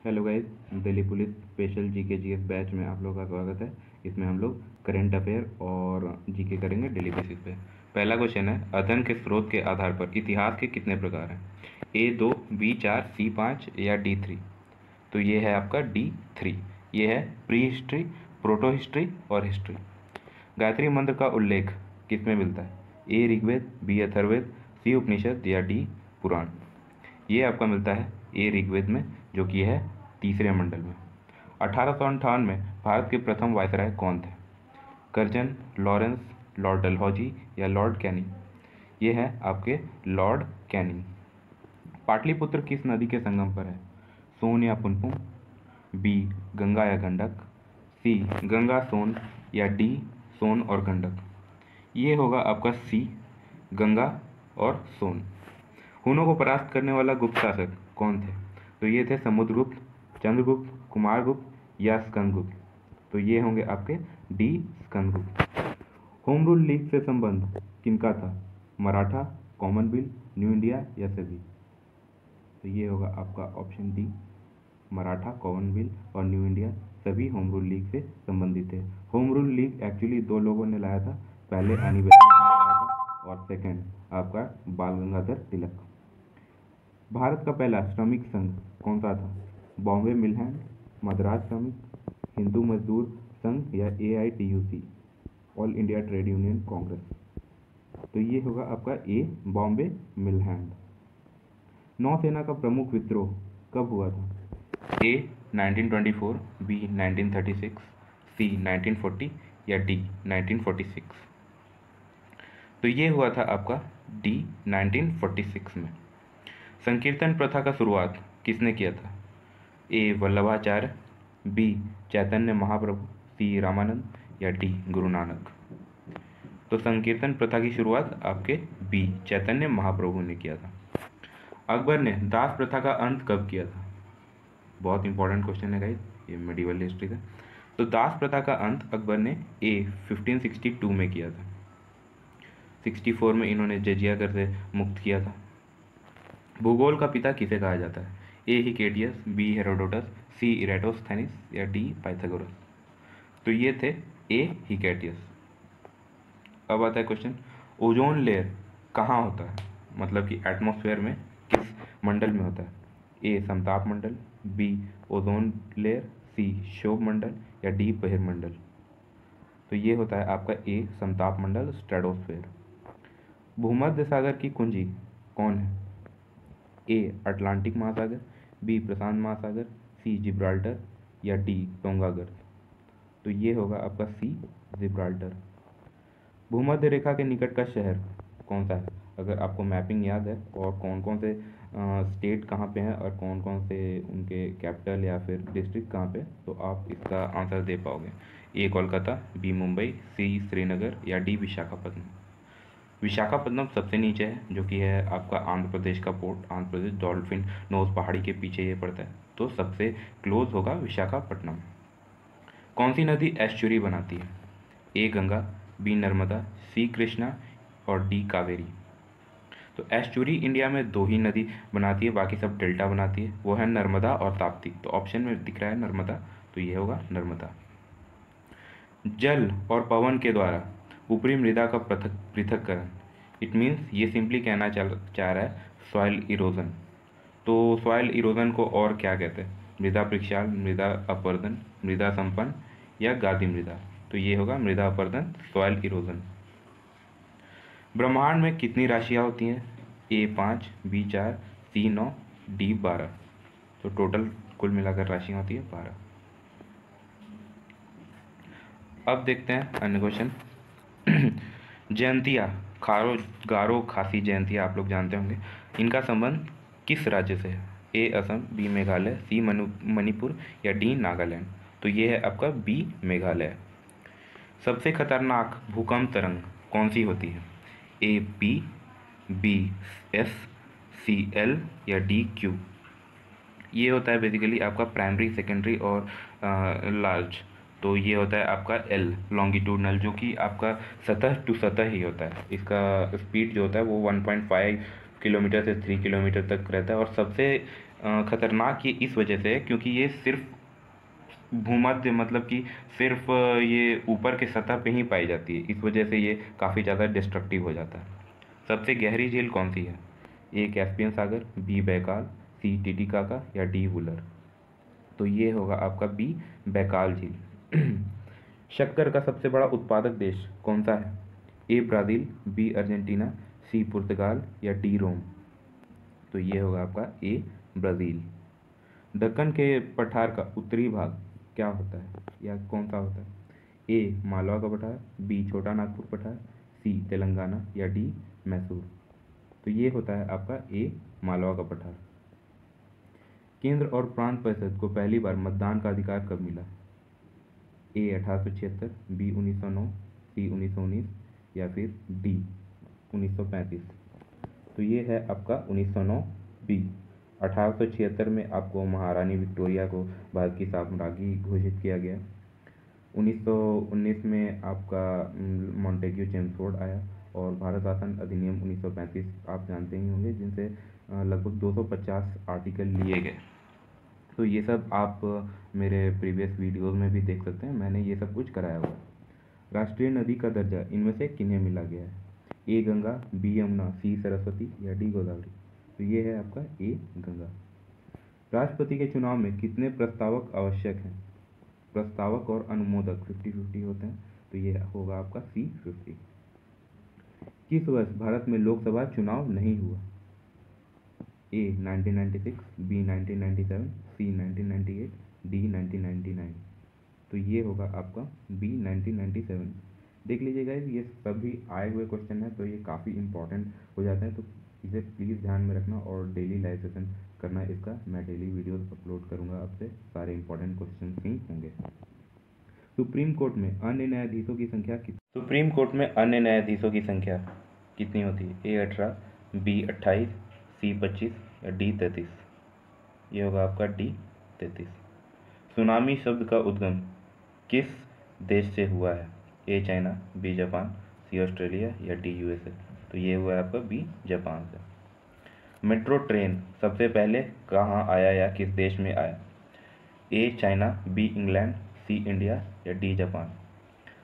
Hello guys, Delhi police special GK GS batch में आप लोगों का स्वागत है। इसमें हम लोग करंट अफेयर और जीके करेंगे डेली बेसिस पे। पहला क्वेश्चन है, अध्ययन के स्रोत के आधार पर इतिहास के कितने प्रकार हैं? A2, B4, C5 या D3? तो ये है आपका D3। ये है प्री हिस्ट्री, प्रोटो हिस्ट्री और हिस्ट्री। गायत्री मंत्र का उल्लेख किस में मिलता है? A Rigveda, B Atharvaveda, C उपनिषद या D पुराण? ये आपका मिलता है A ऋग्वेद में, जो कि है तीसरे मंडल में। 1858 में भारत के प्रथम वायसराय कौन थे? कर्जन, लॉरेंस, लॉर्ड डलहौजी या लॉर्ड कैनिंग? ये है आपके लॉर्ड कैनिंग। पाटलिपुत्र किस नदी के संगम पर है? सोन या पुनपुन, बी गंगा या गंडक, सी गंगा सोन या डी सोन और गंडक? ये होगा आपका सी गंगा और सोन। हुनों को परास्त करने वाला गुप्त शासक कौन थे? तो ये थे समुद्रगुप्त, चंद्रगुप्त, कुमारगुप्त या स्कंदगुप्त? तो ये होंगे आपके D Skandagupta. Home rule league से संबंध किनका था? मराठा, कॉमनवेल्थ, न्यू इंडिया या सभी? तो ये होगा आपका ऑप्शन डी, मराठा, कॉमनवेल्थ और न्यू इंडिया सभी होम रूल लीग से संबंधित है। होम रूल लीग एक्चुअली दो लोगों ने लाया था, पहले आनी बेसंत ने लाया था और सेकंड आपका बाल गंगाधर तिलक। भारत का पहला श्रमिक संघ कौन सा था? बॉम्बे मिल हैंड, मद्रास श्रमिक, हिंदू मजदूर संघ या AITUC, all India trade union Congress? तो ये होगा आपका ए बॉम्बे मिल हैंड। नौसेना का प्रमुख विद्रोह कब हुआ था? A 1924, B 1936, C 1940 या D 1946? तो ये हुआ था आपका D 1946 में। संकीर्तन प्रथा का शुरुआत किसने किया था? A Vallabhacharya, B Chaitanya Mahaprabhu, C Ramanand या D गुरु नानक? तो संकीर्तन प्रथा की शुरुआत आपके B चैतन्य महाप्रभु ने किया था। अकबर ने दास प्रथा का अंत कब किया था? बहुत इंपॉर्टेंट क्वेश्चन है गाइस, ये मेडिवल हिस्ट्री का। तो दास प्रथा का अंत अकबर ने A 1562 में किया था। 64 में इन्होंने जजिया कर से मुक्त किया था। भूगोल का पिता किसे कहा जाता है? A Hecataeus, B Herodotus, C इरेटोस्थेनिस या D पाइथागोरस? तो ये थे A हिकेटियस। अब आता है क्वेश्चन, ओजोन लेयर कहाँ होता है? मतलब कि एटमॉस्फेयर में किस मंडल में होता है? A समताप मंडल, B ओजोन लेयर, C क्षोभ मंडल या D बहिर्मंडल? तो ये होता है आपका A समताप मंडल, स्ट्रेटोस्फेयर। भूमध्य सागर की कुंजी कौन है? A अटलांटिक महासागर, B प्रशांत महासागर, C जिब्राल्टर या D टोंगा गर्त? तो ये होगा आपका C जिब्राल्टर। भूमध्य रेखा के निकट का शहर कौन सा है? अगर आपको मैपिंग याद है और कौन कौन से स्टेट कहाँ पे हैं और कौन कौन से उनके कैपिटल या फिर डिस्ट्रिक्ट कहाँ पे, तो आप इसका आंसर दे पाओगे। A Kolkata, B Mumbai, C Srinagar या D विशाखापट्टनम? विशाखापट्टनम सबसे नीचे है, जो कि है आपका आंध्र प्रदेश का port. Andhra Pradesh Dolphin Nose पहाड़ी के पीछे ये पड़ता है, तो सबसे क्लोज होगा विशाखापट्टनम। कौन सी नदी एस्चुरी बनाती है? A Ganga, B Narmada, C Krishna और D कावेरी? तो एस्चुरी इंडिया में दो ही नदी बनाती है, बाकी सब डेल्टा बनाती है, वो है नर्मदा और ताप्ती। तो ऑप्शन में दिख रहा है नर्मदा, तो ये होगा नर्मदा। जल और पवन के द्वारा ऊपरी मृदा का पृथक्करण, इट मीन्स ये सिंपली कहना चाह रहा है सॉइल इरोजन। तो सॉइल इरोजन को और क्या कहते हैं? मृदा प्रक्षाल, मृदा अपरदन, मृदा संपन्न या गादी मृदा? तो ये होगा मृदा अपरदन, सॉइल इरोजन। ब्रह्मांड में कितनी राशियाँ होती हैं? A 5, B 4, C 9, D 12? तो टोटल कुल मिलाकर राशियाँ होती है 12। अब देखते हैं अन्य क्वेश्चन। जयंतिया, गारो खासी जयंतिया आप लोग जानते होंगे, इनका संबंध किस राज्य से है? A Assam, B Meghalaya, C Manipur या D नागालैंड? तो ये है आपका B मेघालय। सबसे खतरनाक भूकंप तरंग कौन सी होती है? A P, B S, C L या D Q? ये होता है बेसिकली आपका प्राइमरी, सेकेंडरी और लार्ज। तो ये होता है आपका L लॉन्गिट्यूडनल, जो कि आपका सतह टू सतह ही होता है। इसका स्पीड जो होता है वो 1.5 किलोमीटर से 3 किलोमीटर तक रहता है। और सबसे खतरनाक ये इस वजह से है क्योंकि ये सिर्फ भूमध्य मतलब कि सिर्फ ये ऊपर के सतह पे ही पाई जाती है, इस वजह से ये काफ़ी ज़्यादा डिस्ट्रक्टिव हो जाता है। सबसे गहरी झील कौन सी है? ए कैस्पियन सागर, बी बैकाल, सी टिटिकाका या डी वुलर। तो ये होगा आपका बी बैकाल झील। शक्कर का सबसे बड़ा उत्पादक देश कौन सा है? ए ब्राज़ील, बी अर्जेंटीना, सी पुर्तगाल या डी रोम। तो ये होगा आपका ए ब्राज़ील। दक्कन के पठार का उत्तरी भाग क्या होता है या कौन सा होता है? ए मालवा का पठार, बी छोटा नागपुर पठार, सी तेलंगाना या डी मैसूर। तो ये होता है आपका ए मालवा का पठार। केंद्र और प्रांत परिषद को पहली बार मतदान का अधिकार कब मिला? ए 1876, बी 1909, सी 1919 या फिर डी 1935। तो ये है आपका 1909 बी। 1876 में आपको महारानी विक्टोरिया को भारत की साम्राज्ञी घोषित किया गया। 1919 में आपका मॉन्टेग्यू चेम्सफोर्ड आया और भारत शासन अधिनियम 1935 आप जानते ही होंगे, जिनसे लगभग 250 आर्टिकल लिए गए। तो ये सब आप मेरे प्रीवियस वीडियोस में भी देख सकते हैं, मैंने ये सब कुछ कराया हुआ है। राष्ट्रीय नदी का दर्जा इनमें से किन्हें मिला गया है? ए गंगा, बी यमुना, सी सरस्वती या डी गोदावरी। तो ये है आपका ए गंगा। राष्ट्रपति के चुनाव में कितने प्रस्तावक आवश्यक हैं? प्रस्तावक और अनुमोदक 50-50 होते हैं, तो ये होगा आपका सी 50। किस वर्ष भारत में लोकसभा चुनाव नहीं हुआ? ए 1996, बी 1997, सी 1998, डी 1999। तो ये होगा आपका बी 1997। देख लीजिएगा, ये सभी आए हुए क्वेश्चन है, तो ये काफ़ी इंपॉर्टेंट हो जाता है, तो इसे प्लीज़ ध्यान में रखना और डेली लाइव सेशन करना इसका। मैं डेली वीडियोस अपलोड करूँगा, आपसे सारे इंपॉर्टेंट क्वेश्चन ही होंगे। सुप्रीम कोर्ट में अन्य न्यायाधीशों की संख्या कितनी? सुप्रीम कोर्ट में अन्य न्यायाधीशों की संख्या कितनी होती है? ए 18, बी 28, सी 25 या डी 33। ये होगा आपका डी 33। सुनामी शब्द का उद्गम किस देश से हुआ है? A China, B Japan, C Australia या डी यूएसए। तो ये हुआ है आपका बी जापान से। मेट्रो ट्रेन सबसे पहले कहाँ आया या किस देश में आया? A China, B England, C India या डी जापान।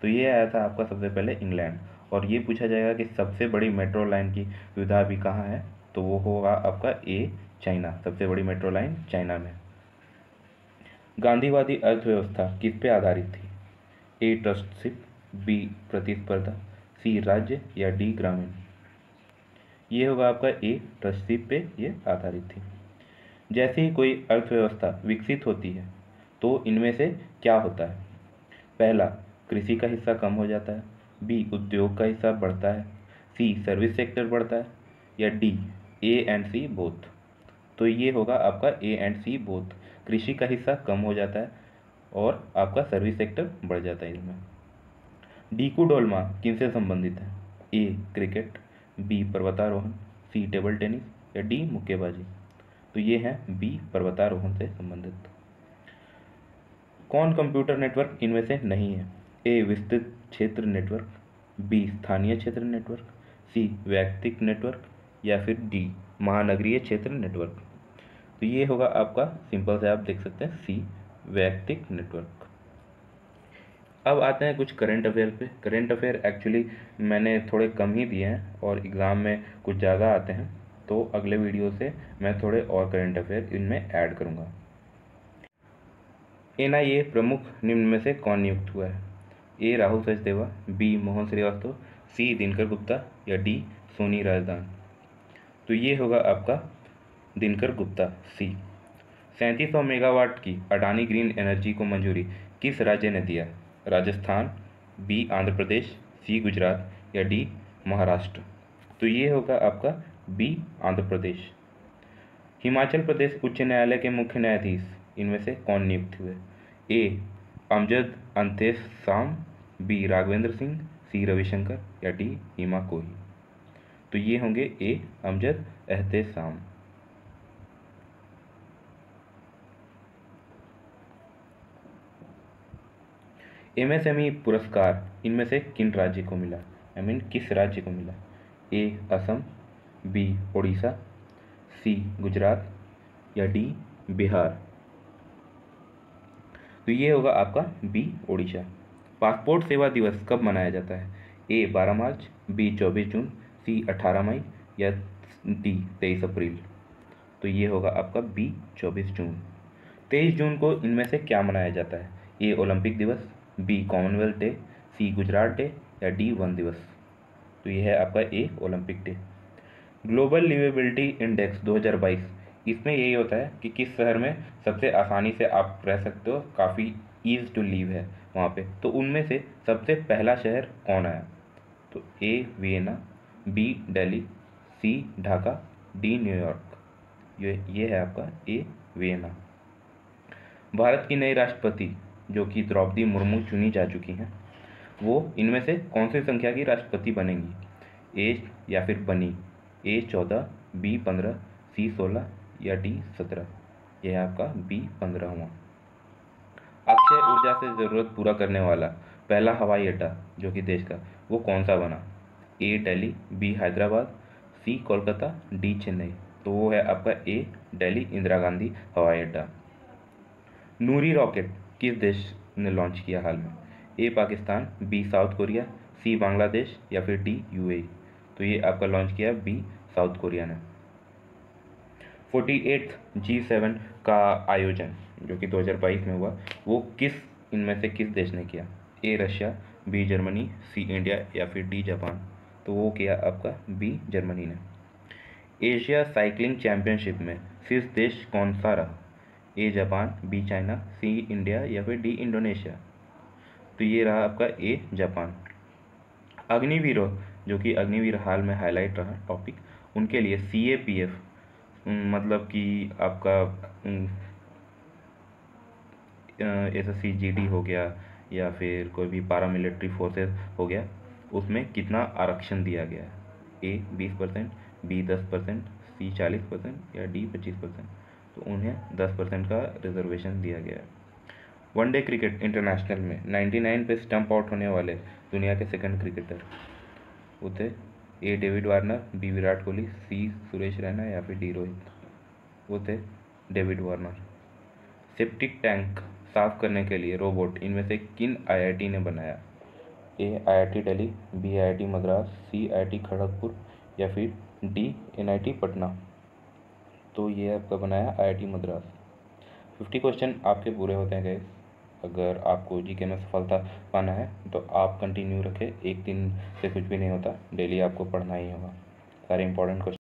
तो ये आया था आपका सबसे पहले इंग्लैंड। और ये पूछा जाएगा कि सबसे बड़ी मेट्रो लाइन की सुविधा अभी कहाँ है, तो वो होगा आपका ए चाइना। सबसे बड़ी मेट्रो लाइन चाइना में। गांधीवादी अर्थव्यवस्था किस पे आधारित थी? ए ट्रस्टशिप, बी प्रतिस्पर्धा, सी राज्य या डी ग्रामीण। ये होगा आपका ए ट्रस्टशिप पे ये आधारित थी। जैसे ही कोई अर्थव्यवस्था विकसित होती है तो इनमें से क्या होता है? पहला, कृषि का हिस्सा कम हो जाता है, बी उद्योग का हिस्सा बढ़ता है, सी सर्विस सेक्टर बढ़ता है या D A and C both. तो ये होगा आपका ए एंड सी बोथ। कृषि का हिस्सा कम हो जाता है और आपका सर्विस सेक्टर बढ़ जाता है इसमें। डीकू डोलमा किनसे संबंधित है? ए क्रिकेट, बी पर्वतारोहण, सी टेबल टेनिस या डी मुक्केबाजी। तो ये है बी पर्वतारोहण से संबंधित। कौन कंप्यूटर नेटवर्क इनमें से नहीं है? ए विस्तृत क्षेत्र नेटवर्क, बी स्थानीय क्षेत्र नेटवर्क, सी वैयक्तिक नेटवर्क या फिर डी महानगरीय क्षेत्र नेटवर्क। तो ये होगा आपका सिंपल से आप देख सकते हैं सी वैयक्तिक नेटवर्क। अब आते हैं कुछ करंट अफेयर पे। करंट अफेयर एक्चुअली मैंने थोड़े कम ही दिए हैं और एग्ज़ाम में कुछ ज़्यादा आते हैं, तो अगले वीडियो से मैं थोड़े और करंट अफेयर इनमें ऐड करूँगा। एनआईए प्रमुख निम्न में से कौन नियुक्त हुआ है? ए राहुल सचदेवा, बी मोहन श्रीवास्तव, सी दिनकर गुप्ता या डी सोनी राजदान। तो ये होगा आपका दिनकर गुप्ता सी। 3700 मेगावाट की अडानी ग्रीन एनर्जी को मंजूरी किस राज्य ने दिया? राजस्थान, बी आंध्र प्रदेश, सी गुजरात या डी महाराष्ट्र। तो ये होगा आपका बी आंध्र प्रदेश। हिमाचल प्रदेश उच्च न्यायालय के मुख्य न्यायाधीश इनमें से कौन नियुक्त हुए? ए अमजद अंतेश शाम, बी राघवेंद्र सिंह, सी रविशंकर या डी हिमा कोही। तो ये होंगे ए अमजद एहतेश शाम। एमएसएमई पुरस्कार इनमें से किन राज्य को मिला? किस राज्य को मिला? ए असम, बी ओडिशा, सी गुजरात या डी बिहार? तो ये होगा आपका बी ओडिशा। पासपोर्ट सेवा दिवस कब मनाया जाता है? ए 12 मार्च, बी 24 जून, सी 18 मई या डी 23 अप्रैल? तो ये होगा आपका बी 24 जून। 23 जून को इनमें से क्या मनाया जाता है? ए ओलंपिक दिवस, B Commonwealth day, C Gujarat day या डी वन दिवस? तो ये है आपका A Olympic day. Global liveability index 2022, इसमें यही होता है कि किस शहर में सबसे आसानी से आप रह सकते हो, काफ़ी ईज टू लिव है वहाँ पे। तो उनमें से सबसे पहला शहर कौन आया? तो ए वियना, बी दिल्ली, सी ढाका, डी न्यूयॉर्क? ये है आपका ए वियना। भारत की नई राष्ट्रपति जो कि द्रौपदी मुर्मू चुनी जा चुकी हैं, वो इनमें से कौन सी संख्या की राष्ट्रपति बनेंगी? ए या फिर बनी? ए 14, बी 15, सी 16 या डी 17? यह है आपका बी 15वां। अक्षय ऊर्जा से ज़रूरत पूरा करने वाला पहला हवाई अड्डा जो कि देश का, वो कौन सा बना? ए दिल्ली, बी हैदराबाद, सी कोलकाता, डी चेन्नई? तो वो है आपका ए दिल्ली इंदिरा गांधी हवाई अड्डा। नूरी रॉकेट किस देश ने लॉन्च किया हाल में? ए पाकिस्तान, बी साउथ कोरिया, सी बांग्लादेश या फिर डी यूएई? तो ये आपका लॉन्च किया बी साउथ कोरिया ने। 48th G7 का आयोजन जो कि 2022 में हुआ, वो इनमें से किस देश ने किया? A Russia, B Germany, C India या फिर डी जापान? तो वो किया आपका बी जर्मनी ने। एशिया साइकिलिंग चैंपियनशिप में शीर्ष देश कौन सा रहा? A Japan, B China, C India या फिर डी इंडोनेशिया? तो ये रहा आपका ए जापान। अग्निवीरों जो कि अग्निवीर हाल में हाईलाइट रहा टॉपिक, उनके लिए CAPF मतलब कि आपका SSC GD हो गया या फिर कोई भी पारामिलिट्री फोर्सेस हो गया, उसमें कितना आरक्षण दिया गया है? ए 20%, बी 10%, सी 40% या डी 25%? तो उन्हें 10% का रिजर्वेशन दिया गया है। वनडे क्रिकेट इंटरनेशनल में 99 पे स्टंप आउट होने वाले दुनिया के सेकंड क्रिकेटर वो थे? A David Warner, B Virat Kohli, C Suresh Raina या फिर डी रोहित? वो थे डेविड वार्नर। सेप्टिक टैंक साफ करने के लिए रोबोट इनमें से किन IIT ने बनाया? A IIT Delhi, B IIT Madras, C IIT Kharagpur या फिर डी NIT पटना? तो ये आपका बनाया IIT मद्रास। 50 क्वेश्चन आपके पूरे होते हैं गाइस। अगर आपको GK में सफलता पाना है तो आप कंटिन्यू रखें, एक दिन से कुछ भी नहीं होता, डेली आपको पढ़ना ही होगा। सारे इंपॉर्टेंट क्वेश्चन